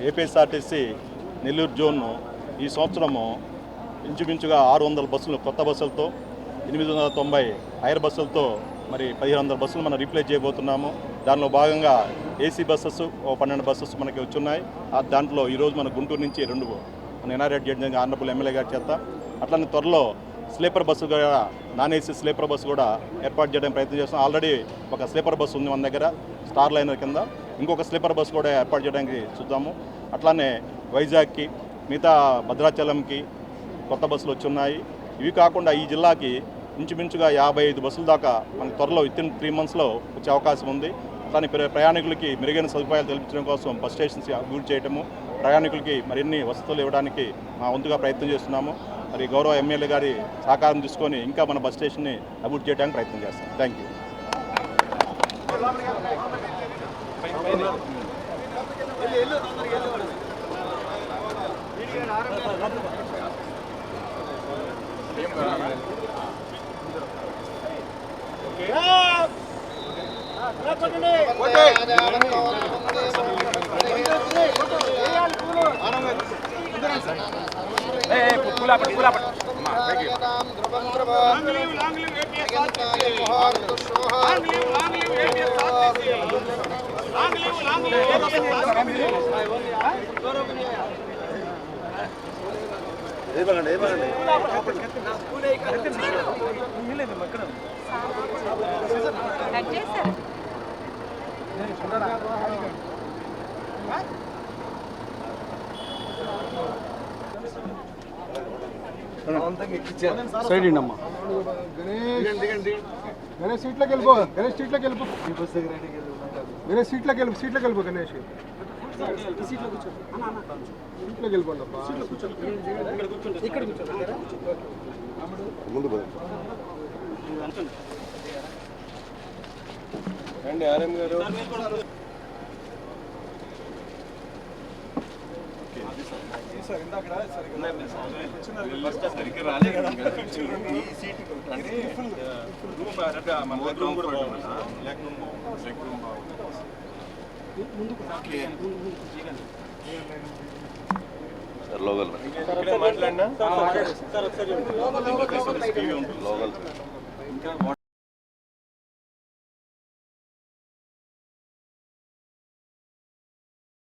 APSRTC Nellore zone ఈ సంవత్సరము ఇంచుమించుగా 600 బస్సులు కొత్త బస్సులతో 890 హైర్ బస్సులతో మరి 1500 బస్సులు మనం రీప్లేస్ చేయబోతున్నాము. దానిలో భాగంగా ఏసీ బస్సెస్ 12 బస్సెస్ మనకి వచ్చున్నాయి. దాంట్లో ఈరోజు మన గుంటూరు నుంచి 2 మనం ఇనారేట్ చేయడం ఆనరబుల్ ఎమ్మెల్యే గారి చేత. అట్లనే త్వరలో స్లీపర్ బస్సు కూడా నాన్ ఏసీ స్లీపర్ బస్సు కూడా ఏర్పాటు చేయడానికి ప్రయత్నం చేస్తున్నాం. ఆల్రెడీ ఒక స్లీపర్ బస్సు ఉంది మన దగ్గర స్టార్ లైనర్ కింద, ఇంకొక స్లీపర్ బస్సు కూడా ఏర్పాటు చేయడానికి చూద్దాము. అట్లానే వైజాగ్కి, మిగతా భద్రాచలంకి కొత్త బస్సులు వచ్చున్నాయి. ఇవి కాకుండా ఈ జిల్లాకి ఇంచుమించుగా 55 బస్సుల దాకా మనకు త్వరలో విత్ ఇన్ 3 monthsలో వచ్చే అవకాశం ఉంది. అట్లానే ప్రయాణికులకి మెరుగైన సదుపాయాలు కల్పించడం కోసం బస్ స్టేషన్స్ అభివృద్ధి చేయడము, ప్రయాణికులకి మరిన్ని వసతులు ఇవ్వడానికి మా వంతుగా ప్రయత్నం చేస్తున్నాము. మరి గౌరవ ఎమ్మెల్యే గారి సహకారం తీసుకొని ఇంకా మన బస్ స్టేషన్ని అభివృద్ధి చేయడానికి ప్రయత్నం చేస్తాం. Thank you. సైడ్ అమ్మా. గణేష్ సీట్లోకి వెళ్ళిపో, గణేష్ సీట్లోకి వెళ్ళిపో, గణేష్ సీట్లోకి వెళ్ళిపో, గణేష్ సీట్లోకి వెళ్ళిపోండి అబ్బా. రండి ఆర్ఎం గారు. మాట్లాడినా